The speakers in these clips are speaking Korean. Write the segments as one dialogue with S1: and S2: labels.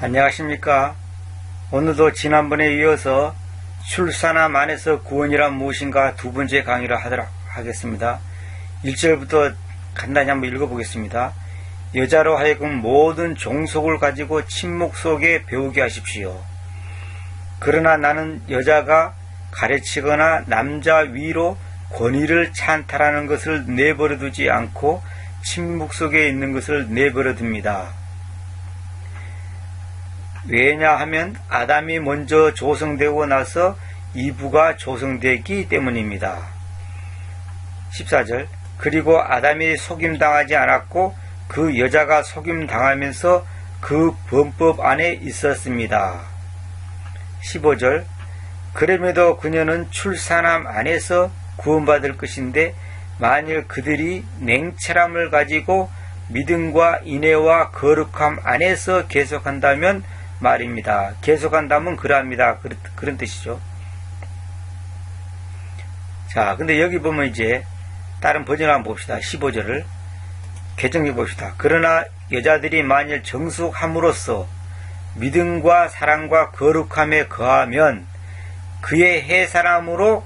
S1: 안녕하십니까. 오늘도 지난번에 이어서 출산함 안에서 구원이란 무엇인가 두 번째 강의를 하도록 하겠습니다. 1절부터 간단히 한번 읽어보겠습니다. 여자로 하여금 모든 종속을 가지고 침묵 속에 배우게 하십시오. 그러나 나는 여자가 가르치거나 남자 위로 권위를 찬탈하는 것을 내버려 두지 않고 침묵 속에 있는 것을 내버려 둡니다. 왜냐하면 아담이 먼저 조성되고 나서 이브가 조성되기 때문입니다. 14절 그리고 아담이 속임당하지 않았고 그 여자가 속임당하면서 그 범법 안에 있었습니다. 15절 그럼에도 그녀는 출산함 안에서 구원받을 것인데 만일 그들이 냉철함을 가지고 믿음과 인애와 거룩함 안에서 계속한다면 말입니다. 계속한다면 그러합니다. 그런 뜻이죠. 자, 근데 여기 보면 이제 다른 버전을 한번 봅시다. 15절을 개정해 봅시다. 그러나 여자들이 만일 정숙함으로써 믿음과 사랑과 거룩함에 거하면 그의 해산함으로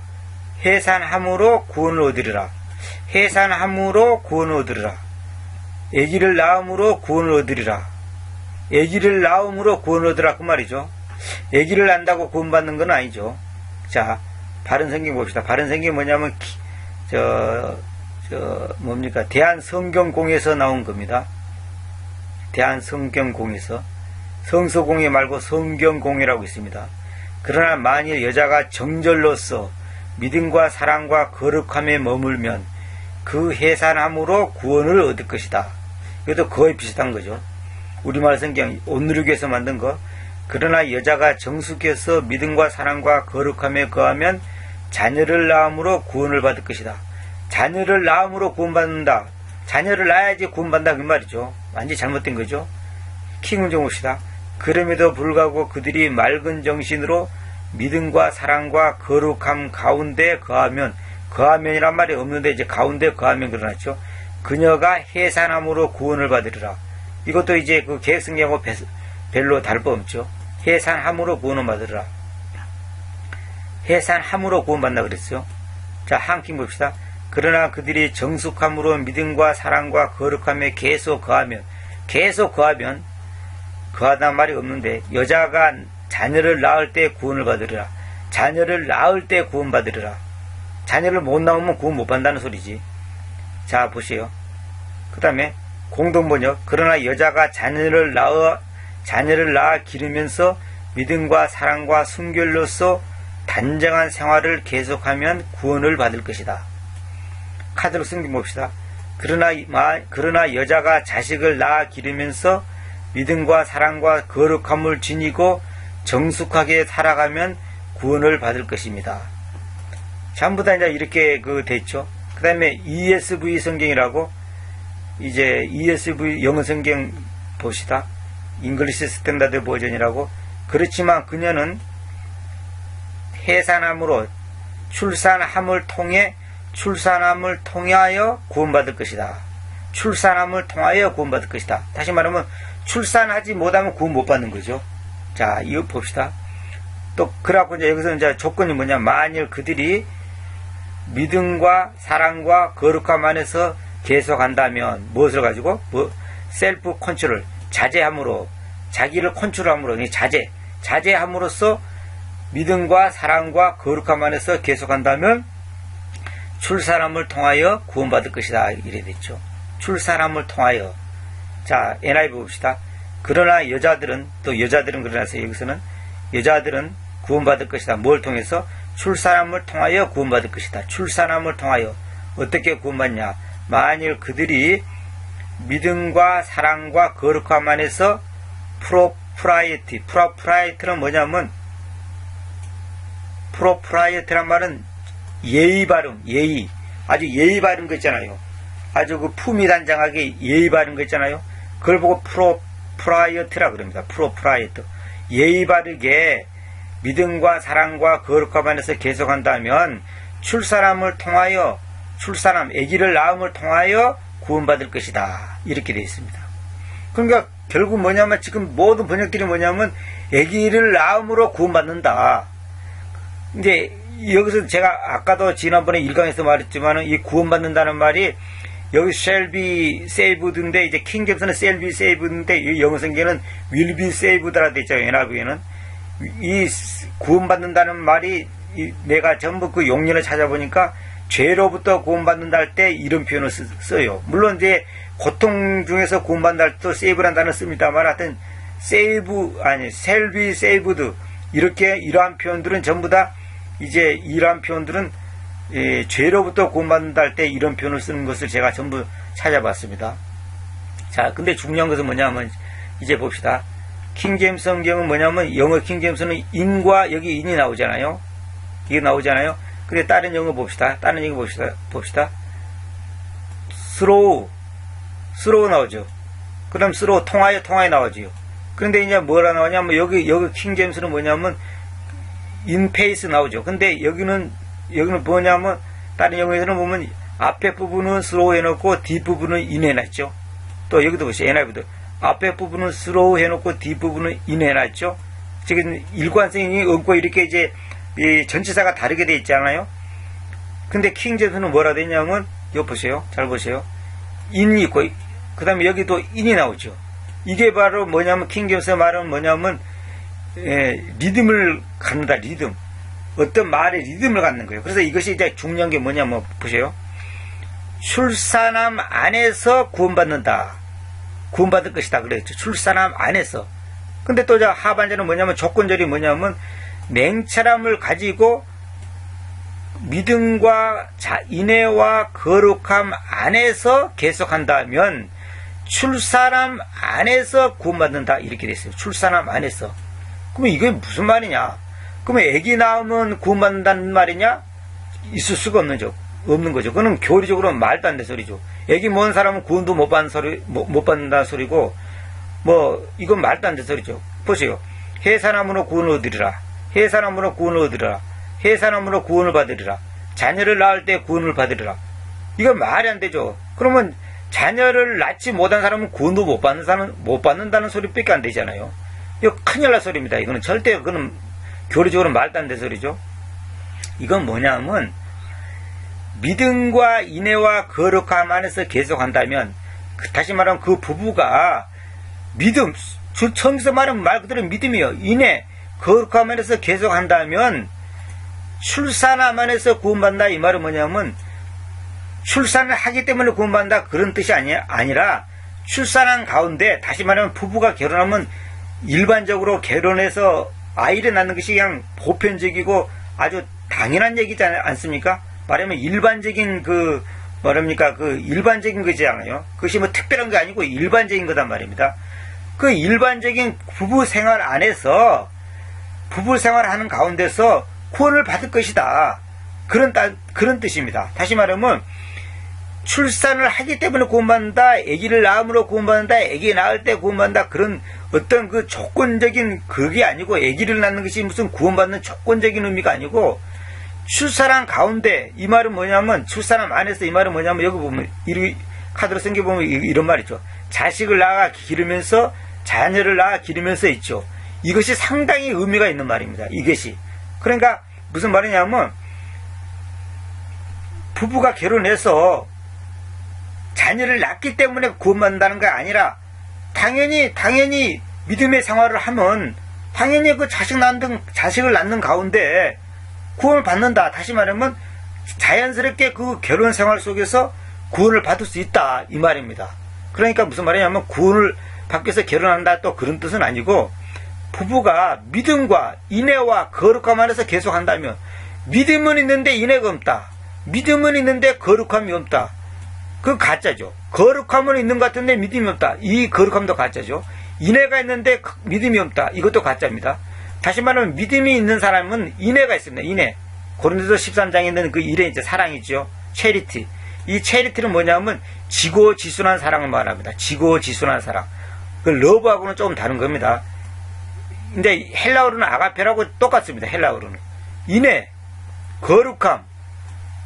S1: 구원을 얻으리라. 해산함으로 구원을 얻으리라. 아기를 낳음으로 구원을 얻으리라. 아기를 낳음으로 구원을 얻으라 그 말이죠. 아기를 낳는다고 구원받는 건 아니죠. 자, 바른 성경 봅시다. 바른 성경이 뭐냐면 뭡니까? 대한성경공에서 나온 겁니다. 대한성경공에서 성서공예 말고 성경공예라고 있습니다. 그러나 만일 여자가 정절로서 믿음과 사랑과 거룩함에 머물면 그 해산함으로 구원을 얻을 것이다. 이것도 거의 비슷한 거죠. 우리말 성경 온누리교에서 만든 거. 그러나 여자가 정숙해서 믿음과 사랑과 거룩함에 거하면 자녀를 낳음으로 구원을 받을 것이다. 자녀를 낳음으로 구원받는다. 자녀를 낳아야지 구원받는다 그 말이죠. 완전히 잘못된 거죠. 킹을 좀 봅시다. 그럼에도 불구하고 그들이 맑은 정신으로 믿음과 사랑과 거룩함 가운데 거하면이란 말이 없는데 이제 가운데 거하면 그러났죠. 그녀가 해산함으로 구원을 받으리라. 이것도 이제 그 개혁성경하고 별로 다를 바 없죠. 해산함으로 구원을 받으리라. 해산함으로 구원받나 그랬어요. 자, 한킹 봅시다. 그러나 그들이 정숙함으로 믿음과 사랑과 거룩함에 계속 거하면 거하다는 말이 없는데 여자가 자녀를 낳을 때 구원을 받으리라. 자녀를 낳을 때 구원받으리라. 자녀를 못 낳으면 구원 못 받는다는 소리지. 자, 보세요. 그 다음에 공동번역. 그러나 여자가 자녀를 낳아 기르면서 믿음과 사랑과 순결로서 단정한 생활을 계속하면 구원을 받을 것이다. 카드로 성경 봅시다. 그러나 여자가 자식을 낳아 기르면서 믿음과 사랑과 거룩함을 지니고 정숙하게 살아가면 구원을 받을 것입니다. 전부 다 이제 이렇게 됐죠. 그 다음에 ESV 성경이라고, 이제 ESV 영어 성경 봅시다. 잉글리시 스탠다드 버전이라고. 그렇지만 그녀는 해산함으로 출산함을 통하여 구원받을 것이다. 출산함을 통하여 구원받을 것이다. 다시 말하면 출산하지 못하면 구원 못 받는 거죠. 자, 이거 봅시다. 또 그래갖고 이제 여기서 이제 조건이 뭐냐? 만일 그들이 믿음과 사랑과 거룩함 안에서 계속한다면 무엇을 가지고? 셀프 컨트롤, 자제함으로, 자기를 컨트롤함으로, 자제함으로써 믿음과 사랑과 거룩함 안에서 계속한다면 출산함을 통하여 구원받을 것이다. 이래 됐죠. 출산함을 통하여. 자, NIV 봅시다. 그러나 여자들은 그러나서 여기서는 여자들은 구원받을 것이다. 뭘 통해서? 출산함을 통하여 구원받을 것이다. 출산함을 통하여. 어떻게 구원받냐? 만일 그들이 믿음과 사랑과 거룩함 안에서 프로프라이트는 뭐냐면, 프로프라이트란 말은 예의 바름, 아주 예의 바른 거 있잖아요. 아주 그 품위 단장하게 예의 바른 거 있잖아요. 그걸 보고 프로프라이트라 그럽니다. 프로프라이트. 예의 바르게 믿음과 사랑과 거룩함 안에서 계속한다면 출산함을 통하여, 아기를 낳음을 통하여 구원받을 것이다. 이렇게 되어 있습니다. 그러니까 결국 뭐냐면 지금 모든 번역들이 뭐냐면 아기를 낳음으로 구원받는다. 이제 여기서 제가 아까도 지난번에 1강에서 말했지만은 이 구원받는다는 말이 여기 shall be saved인데 이제 킹잼스는 shall be saved인데 이 영어 성경에는 will be saved라 돼 있죠. NIV에는 이 구원받는다는 말이 내가 전부 그 용례를 찾아보니까 죄로부터 구원받는다 할 때 이런 표현을 써요. 물론 이제 고통 중에서 구원받는다 할 때 save라는 단어를 씁니다만 하여튼 save 아니 shall be saved 이렇게 이러한 표현들은 전부 다 이제 이러한 표현들은 죄로부터 구원받는다 할 때 이런 표현을 쓰는 것을 제가 전부 찾아봤습니다. 자, 근데 중요한 것은 뭐냐면 이제 봅시다. 킹제임스 성경은 뭐냐면 영어 킹제임스는 인과 여기 인이 나오잖아요. 이게 나오잖아요. 근데 다른 영어 봅시다. 다른 영어 봅시다. slow 나오죠. 그럼 slow 통하여 나오지요. 그런데 이제 뭐라 나오냐면 여기 킹제임스는 뭐냐면 in pace 나오죠. 근데 여기는 뭐냐면 다른 영어에서는 보면 앞에 부분은 slow 해놓고 뒷 부분은 in 해놨죠. 또 여기도 보세요. NIV도 앞에 부분은 slow 해놓고 뒷 부분은 in 해놨죠. 지금 일관성이 없고 이렇게 이제 이 전치사가 다르게 돼 있잖아요. 근데 킹제임스는 뭐라 되냐면 여기 보세요. 잘 보세요. in이 있고 그 다음에 여기도 in이 나오죠. 이게 바로 뭐냐면 킹제임스 말은 뭐냐면 리듬을 갖는다. 리듬. 어떤 말의 리듬을 갖는 거예요. 그래서 이것이 이제 중요한 게 뭐냐면 보세요. 출산함 안에서 구원받는다. 구원받을 것이다. 그랬죠. 출산함 안에서. 근데 또 하반절은 뭐냐면 조건절이 뭐냐면 냉철함을 가지고 믿음과 인애와 거룩함 안에서 계속한다면 출산함 안에서 구원받는다. 이렇게 됐어요. 출산함 안에서. 그러면 이게 무슨 말이냐? 그러면 아기 낳으면 구원받는다는 말이냐? 있을 수가 없는 거죠. 그거는 교리적으로 말도 안 되는 소리죠. 아기 모은 사람은 구원도 못 받는다는 소리고, 이건 말도 안 되는 소리죠. 보세요. 해산함으로 구원을 얻으리라. 해산함으로 구원을 얻으리라. 해산함으로 구원을 받으리라. 자녀를 낳을 때 구원을 받으리라. 이건 말이 안 되죠. 그러면 자녀를 낳지 못한 사람은 구원도 못 받는다는 소리밖에 안 되잖아요. 이거 큰일 날 소리입니다. 이거는 절대, 그거는 교리적으로 말도 안 되는 소리죠. 이건 뭐냐면, 믿음과 인애와 거룩함 안에서 계속한다면, 다시 말하면 그 부부가 믿음, 처음에서 말하면 말 그대로 믿음이요. 인애, 거룩함 안에서 계속한다면, 출산함 안에서 구원받는다. 이 말은 뭐냐면, 출산을 하기 때문에 구원받는다. 그런 뜻이 아니라, 출산한 가운데, 다시 말하면 부부가 결혼하면, 일반적으로 결혼해서 아이를 낳는 것이 그냥 보편적이고 아주 당연한 얘기지 않습니까? 말하면 일반적인 일반적인 거지 않아요? 그것이 특별한 게 아니고 일반적인 거단 말입니다. 그 일반적인 부부 생활 안에서, 부부 생활하는 가운데서 구원을 받을 것이다. 그런 뜻입니다. 다시 말하면, 출산을 하기 때문에 구원받는다, 아기를 낳음으로 구원받는다, 아기 낳을 때 구원받는다, 그런 어떤 그 조건적인 그게 아니고, 아기를 낳는 것이 무슨 구원받는 조건적인 의미가 아니고, 출산한 가운데, 이 말은 뭐냐면, 출산함 안에서 이 말은 뭐냐면, 여기 보면, 카드로 쓴 게 보면 이런 말이죠. 자식을 낳아 기르면서, 자녀를 낳아 기르면서 있죠. 이것이 상당히 의미가 있는 말입니다. 이것이. 그러니까, 무슨 말이냐면, 부부가 결혼해서, 자녀를 낳기 때문에 구원받는다는 게 아니라 당연히 믿음의 생활을 하면 당연히 그 자식을 낳는 가운데 구원을 받는다. 다시 말하면 자연스럽게 그 결혼 생활 속에서 구원을 받을 수 있다. 이 말입니다. 그러니까 무슨 말이냐면 구원을 받기 위해서 결혼한다 또 그런 뜻은 아니고 부부가 믿음과 인애와 거룩함 안에서 계속한다면 믿음은 있는데 인애가 없다. 믿음은 있는데 거룩함이 없다. 그 가짜죠. 거룩함은 있는 것 같은데 믿음이 없다. 이 거룩함도 가짜죠. 인애가 있는데 믿음이 없다. 이것도 가짜입니다. 다시 말하면 믿음이 있는 사람은 인애가 있습니다. 인애. 고린도서 13장에 있는 그 일에 이제 사랑이죠. 체리티. 이 체리티는 뭐냐면 지고지순한 사랑을 말합니다. 지고지순한 사랑. 그 러브하고는 조금 다른 겁니다. 근데 헬라어로는 아가페라고 똑같습니다. 헬라어로는. 인애, 거룩함,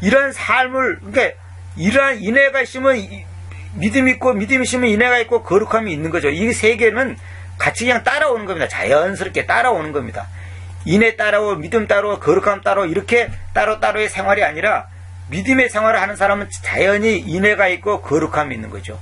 S1: 이런 삶을, 그러니까 이러한 인애가 있으면 믿음이 있고, 믿음이 있으면 인애가 있고, 거룩함이 있는 거죠. 이 세 개는 같이 그냥 따라오는 겁니다. 자연스럽게 따라오는 겁니다. 인애 따라오, 믿음 따라오, 거룩함 따라오, 이렇게 따로따로의 생활이 아니라, 믿음의 생활을 하는 사람은 자연히 인애가 있고, 거룩함이 있는 거죠.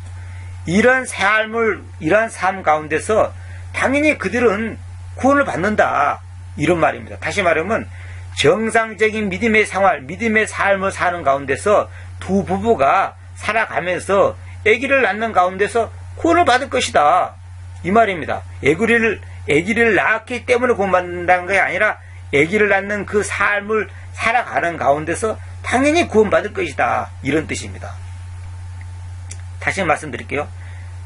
S1: 이런 삶 가운데서 당연히 그들은 구원을 받는다. 이런 말입니다. 다시 말하면 정상적인 믿음의 생활, 믿음의 삶을 사는 가운데서 두 부부가 살아가면서 아기를 낳는 가운데서 구원을 받을 것이다. 이 말입니다. 아기를 낳았기 때문에 구원받는다는 게 아니라 아기를 낳는 그 삶을 살아가는 가운데서 당연히 구원받을 것이다. 이런 뜻입니다. 다시 말씀드릴게요.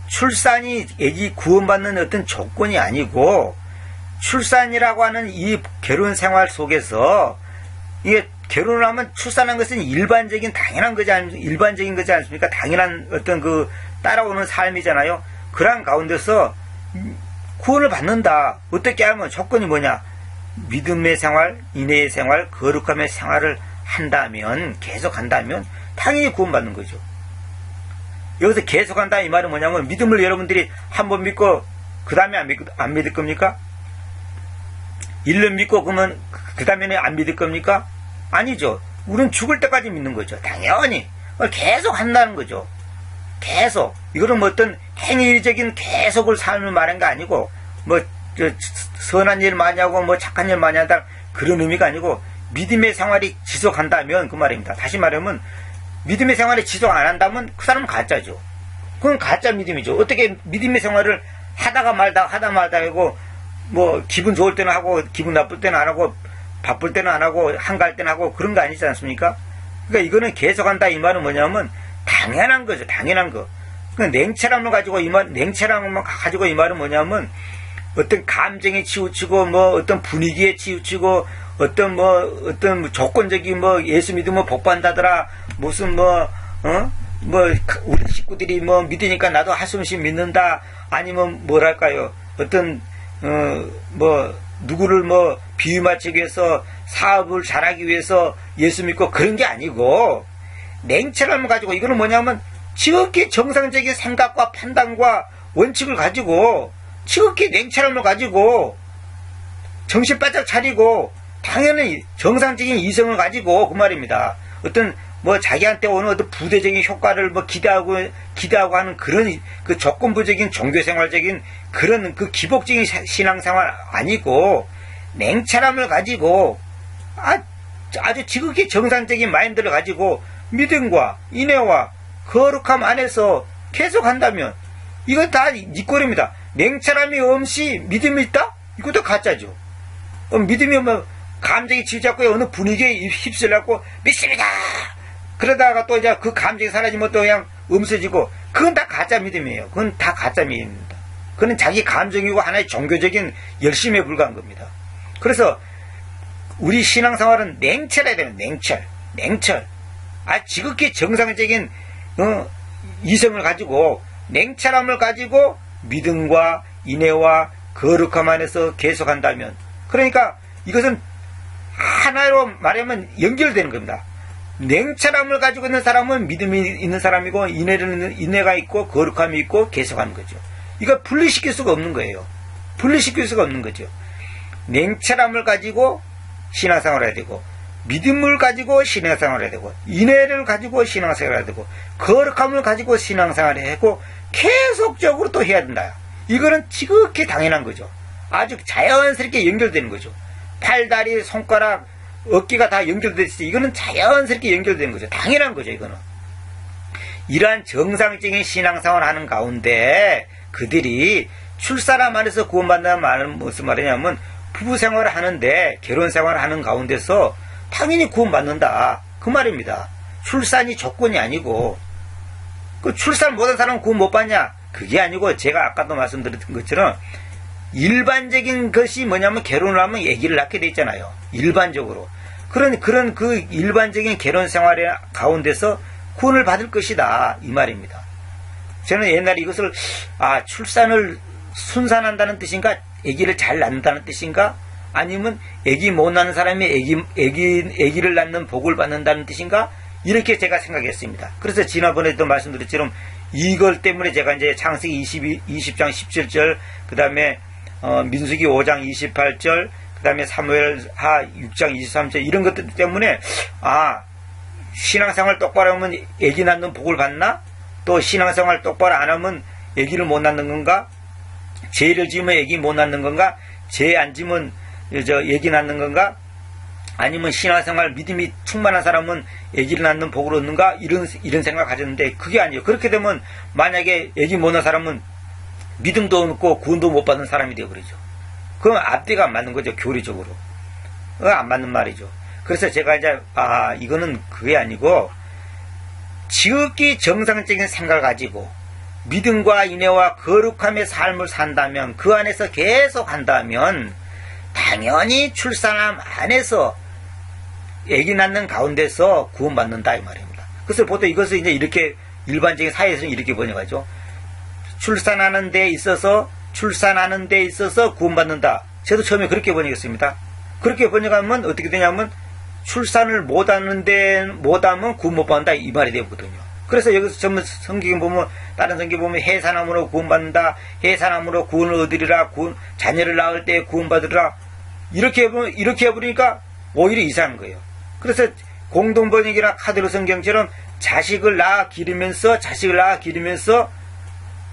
S1: 출산이 아기 구원받는 어떤 조건이 아니고 출산이라고 하는 이 결혼 생활 속에서 이게 결혼을 하면 출산한 것은 당연한 거지 않습니까? 당연한 어떤 그 따라오는 삶이잖아요. 그런 가운데서 구원을 받는다. 어떻게 하면 조건이 뭐냐? 믿음의 생활, 인애의 생활, 거룩함의 생활을 한다면, 계속한다면 당연히 구원받는 거죠. 여기서 계속한다 이 말은 뭐냐면 믿음을 여러분들이 한 번 믿고 그 다음에 안 믿을 겁니까? 1년 믿고 그러면 그 다음에는 안 믿을 겁니까? 아니죠. 우리는 죽을 때까지 믿는 거죠. 당연히 계속 한다는 거죠. 계속. 이거는 뭐 어떤 행위적인 계속을 삶을 말한 게 아니고 선한 일 많이 하고 착한 일 많이 한다 그런 의미가 아니고 믿음의 생활이 지속한다면 그 말입니다. 다시 말하면 믿음의 생활을 지속 안 한다면 그 사람은 가짜죠. 그건 가짜 믿음이죠. 어떻게 믿음의 생활을 하다 말다 하고 기분 좋을 때는 하고 기분 나쁠 때는 안 하고 바쁠 때는 안 하고 한가할 때는 하고 그런 거 아니지 않습니까? 그러니까 이거는 계속한다 이 말은 뭐냐면 당연한 거죠. 당연한 거. 그러니까 냉철함을 가지고 이 말은 뭐냐면 어떤 감정에 치우치고 어떤 분위기에 치우치고 어떤 조건적인 예수 믿으면 복 받는다더라 무슨 우리 식구들이 믿으니까 나도 한숨씩 믿는다 아니면 뭐랄까요 어떤 누구를 비유 맞추기 위해서 사업을 잘하기 위해서 예수 믿고 그런 게 아니고 냉철함을 가지고 이거는 뭐냐면 지극히 정상적인 생각과 판단과 원칙을 가지고 지극히 냉철함을 가지고 정신 바짝 차리고 당연히 정상적인 이성을 가지고 그 말입니다. 어떤 자기한테 오는 어떤 부대적인 효과를 기대하고 하는 그런 그 조건부적인 종교생활적인 그런 그 기복적인 신앙생활 아니고 냉철함을 가지고 아주 지극히 정상적인 마인드를 가지고 믿음과 인애와 거룩함 안에서 계속한다면 이건 다 네 꼴입니다. 냉철함이 없이 믿음이 있다? 이것도 가짜죠. 믿음이 감정이 치우쳤고 어느 분위기에 휩쓸려갖고 믿습니다. 그러다가 또 이제 그 감정이 사라지면 또 그냥 없어지고 그건 다 가짜 믿음이에요. 그건 다 가짜 믿음입니다. 그건 자기 감정이고 하나의 종교적인 열심에 불과한 겁니다. 그래서 우리 신앙생활은 냉철해야 되는 냉철. 지극히 정상적인 이성을 가지고 냉철함을 가지고 믿음과 인애와 거룩함 안에서 계속한다면 그러니까 이것은 하나로 말하면 연결되는 겁니다. 냉철함을 가지고 있는 사람은 믿음이 있는 사람이고 인애가 있고 거룩함이 있고 계속하는 거죠. 이거 분리시킬 수가 없는 거예요. 분리시킬 수가 없는 거죠. 냉철함을 가지고 신앙생활을 해야 되고 믿음을 가지고 신앙생활을 해야 되고 인애를 가지고 신앙생활을 해야 되고 거룩함을 가지고 신앙생활을 해야 되고 계속적으로 또 해야 된다. 이거는 지극히 당연한 거죠. 아주 자연스럽게 연결되는 거죠. 팔, 다리, 손가락, 어깨가 다 연결되듯이 이거는 자연스럽게 연결되는 거죠. 당연한 거죠. 이거는. 이러한 정상적인 신앙생활을 하는 가운데 그들이 출산함 안에서 구원받는다는 말은 무슨 말이냐면 부부생활을 하는데 결혼생활을 하는 가운데서 당연히 구원받는다. 그 말입니다. 출산이 조건이 아니고 그 출산 못한 사람은 구원 못 받냐? 그게 아니고 제가 아까도 말씀드렸던 것처럼 일반적인 것이 뭐냐면 결혼을 하면 아기를 낳게 돼 있잖아요. 일반적으로. 그런 그 일반적인 결혼 생활의 가운데서 구원을 받을 것이다. 이 말입니다. 저는 옛날에 이것을 출산을 순산한다는 뜻인가? 아기를 잘 낳는다는 뜻인가? 아니면 아기 못 낳는 사람이 아기를 낳는 복을 받는다는 뜻인가? 이렇게 제가 생각했습니다. 그래서 지난번에도 말씀드렸처럼 이걸 때문에 제가 이제 창세기 20장 17절, 그 다음에 민수기 5장 28절, 그 다음에 사무엘하 6장 23절 이런 것들 때문에 신앙생활 똑바로 하면 애기 낳는 복을 받나? 또 신앙생활 똑바로 안 하면 애기를 못 낳는 건가? 죄를 지으면 애기 못 낳는 건가? 죄 안 지으면 애기 낳는 건가? 아니면 신앙생활 믿음이 충만한 사람은 애기를 낳는 복을 얻는가? 이런 생각을 가졌는데 그게 아니에요. 그렇게 되면 만약에 애기 못 낳은 사람은 믿음도 없고 구원도 못 받는 사람이 되어버리죠. 그럼 앞뒤가 안 맞는 거죠. 교리적으로. 안 맞는 말이죠. 그래서 제가 이제 이거는 그게 아니고 지극히 정상적인 생각을 가지고 믿음과 인애와 거룩함의 삶을 산다면, 그 안에서 계속 한다면 당연히 출산함 안에서 애기 낳는 가운데서 구원받는다 이 말입니다. 그래서 보통 이것을 이제 이렇게 일반적인 사회에서는 이렇게 번역하죠. 출산하는 데 있어서 구원받는다. 저도 처음에 그렇게 번역했습니다. 그렇게 번역하면 어떻게 되냐면 출산을 못하면 구원 못 받는다 이 말이 되거든요. 그래서 여기서 전부 성경에 보면, 다른 성경에 보면 해산함으로 구원받는다, 해산함으로 구원을 얻으리라, 자녀를 낳을 때 구원받으리라, 이렇게 해버리니까 오히려 이상한 거예요. 그래서 공동번역이나 카드로 성경처럼 자식을 낳아 기르면서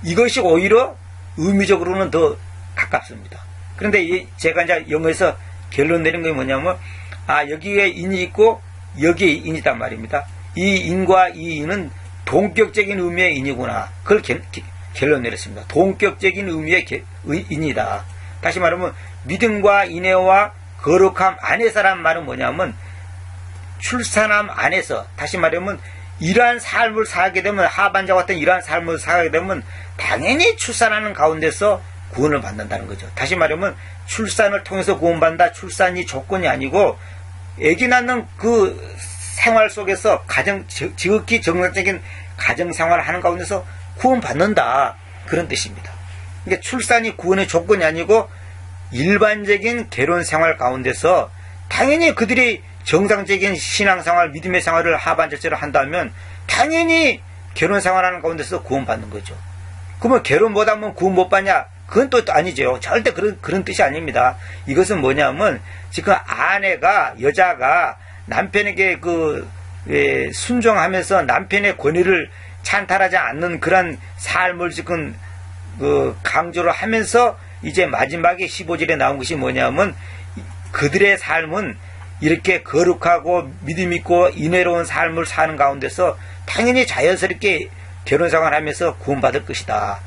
S1: 이것이 오히려 의미적으로는 더 가깝습니다. 그런데 제가 이제 영어에서 결론 내린 게 뭐냐면 여기에 인이 있고 여기에 인이 있단 말입니다. 이 인과 이 인은 동격적인 의미의 인이구나. 그걸 결론 내렸습니다. 동격적인 의미의 인이다. 다시 말하면 믿음과 인애와 거룩함 안에서란 말은 뭐냐면 출산함 안에서, 다시 말하면 이러한 삶을 살게 되면, 하반자 같은 이러한 삶을 살게 되면 당연히 출산하는 가운데서 구원을 받는다는 거죠. 다시 말하면 출산을 통해서 구원받는다, 출산이 조건이 아니고 아기 낳는 그 생활 속에서 지극히 정상적인 가정생활을 하는 가운데서 구원받는다, 그런 뜻입니다. 그러니까 출산이 구원의 조건이 아니고 일반적인 결혼생활 가운데서 당연히 그들이 정상적인 신앙생활, 믿음의 생활을 하반절처럼 한다면 당연히 결혼생활하는 가운데서 구원받는 거죠. 그러면 결혼 못하면 구원 못 받냐? 그건 또 아니죠. 절대 그런 뜻이 아닙니다. 이것은 뭐냐면 지금 여자가 남편에게 순종하면서 남편의 권위를 찬탈하지 않는 그런 삶을 지금 강조를 하면서 이제 마지막에 15절에 나온 것이 뭐냐면 그들의 삶은 이렇게 거룩하고 믿음 있고 인애로운 삶을 사는 가운데서 당연히 자연스럽게 결혼생활을 하면서 구원받을 것이다.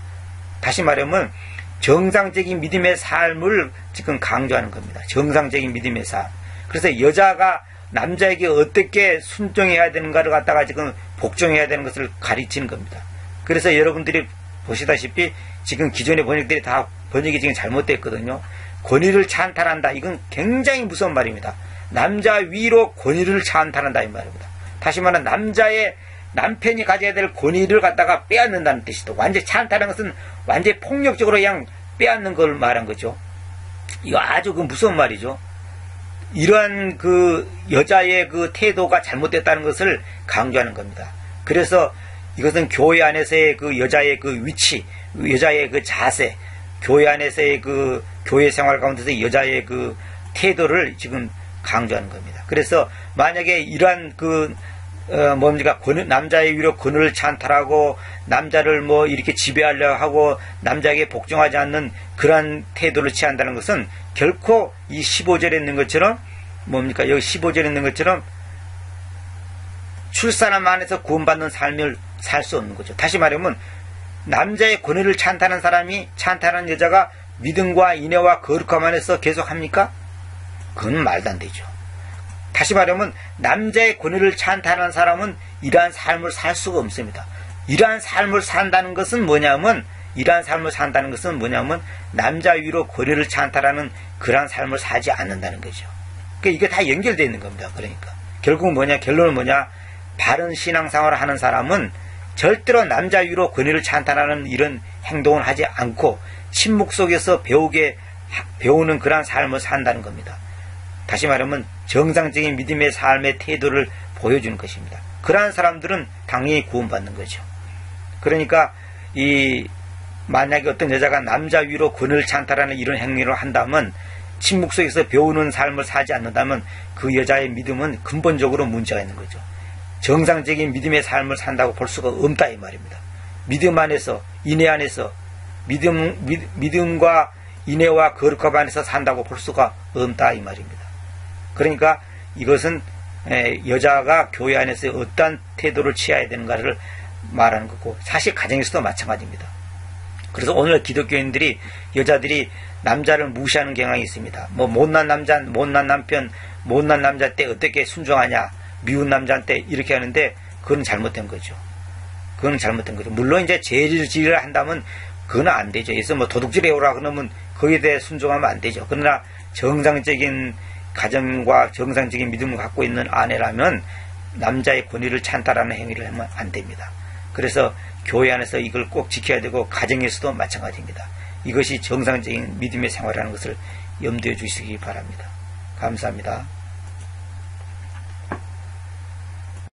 S1: 다시 말하면 정상적인 믿음의 삶을 지금 강조하는 겁니다. 정상적인 믿음의 삶. 그래서 여자가 남자에게 어떻게 순종해야 되는가를 갖다가 지금 복종해야 되는 것을 가르치는 겁니다. 그래서 여러분들이 보시다시피 지금 기존의 번역들이 다 번역이 지금 잘못됐거든요. 권위를 찬탈한다. 이건 굉장히 무서운 말입니다. 남자 위로 권위를 찬탈한다 이 말입니다. 다시 말하면 남편이 가져야 될 권위를 갖다가 빼앗는다는 뜻이다. 완전히 찬탈하는 것은 완전히 폭력적으로 그냥 빼앗는 걸 말한 거죠. 이거 아주 무서운 말이죠. 이러한 여자의 태도가 잘못됐다는 것을 강조하는 겁니다. 그래서 이것은 교회 안에서의 여자의 위치, 여자의 자세, 교회 안에서의 교회 생활 가운데서 여자의 태도를 지금 강조하는 겁니다. 그래서 만약에 이러한 남자의 위로 권위를 찬탈하고 남자를 이렇게 지배하려고 하고 남자에게 복종하지 않는 그러한 태도를 취한다는 것은 결코 이 15절에 있는 것처럼 여기 15절에 있는 것처럼 출산함 안에서 구원받는 삶을 살 수 없는 거죠. 다시 말하면 남자의 권위를 찬탈하는 여자가 믿음과 인애와 거룩함 안에서 계속 합니까? 그건 말도 안 되죠. 다시 말하면 남자의 권위를 찬탈하는 사람은 이러한 삶을 살 수가 없습니다. 이러한 삶을 산다는 것은 뭐냐면 남자 위로 권위를 찬탈하는 그러한 삶을 사지 않는다는 거죠. 그러니까 이게 다 연결되어 있는 겁니다. 그러니까 결국은 결론은 바른 신앙생활을 하는 사람은 절대로 남자 위로 권위를 찬탈하는 이런 행동을 하지 않고 침묵 속에서 배우는 그러한 삶을 산다는 겁니다. 다시 말하면 정상적인 믿음의 삶의 태도를 보여주는 것입니다. 그러한 사람들은 당연히 구원받는 거죠. 그러니까 만약에 어떤 여자가 남자 위로 권을 찬탈하는 이런 행위를 한다면, 침묵 속에서 배우는 삶을 살지 않는다면 그 여자의 믿음은 근본적으로 문제가 있는 거죠. 정상적인 믿음의 삶을 산다고 볼 수가 없다 이 말입니다. 믿음 안에서, 인애 안에서, 믿음과 인애와 거룩함 안에서 산다고 볼 수가 없다 이 말입니다. 그러니까 이것은 여자가 교회 안에서 어떠한 태도를 취해야 되는가를 말하는 거고, 사실 가정에서도 마찬가지입니다. 그래서 오늘 기독교인들이, 여자들이 남자를 무시하는 경향이 있습니다. 못난 남자, 못난 남편, 못난 남자 때 어떻게 순종하냐, 미운 남자한테 이렇게 하는데, 그건 잘못된 거죠. 물론 이제 죄질을 한다면 그건 안 되죠. 그래서 도둑질 해오라 그러면 거기에 대해 순종하면 안 되죠. 그러나 정상적인 가정과 정상적인 믿음을 갖고 있는 아내라면 남자의 권위를 찬탈하는 행위를 하면 안 됩니다. 그래서 교회 안에서 이걸 꼭 지켜야 되고, 가정에서도 마찬가지입니다. 이것이 정상적인 믿음의 생활이라는 것을 염두에 주시기 바랍니다. 감사합니다.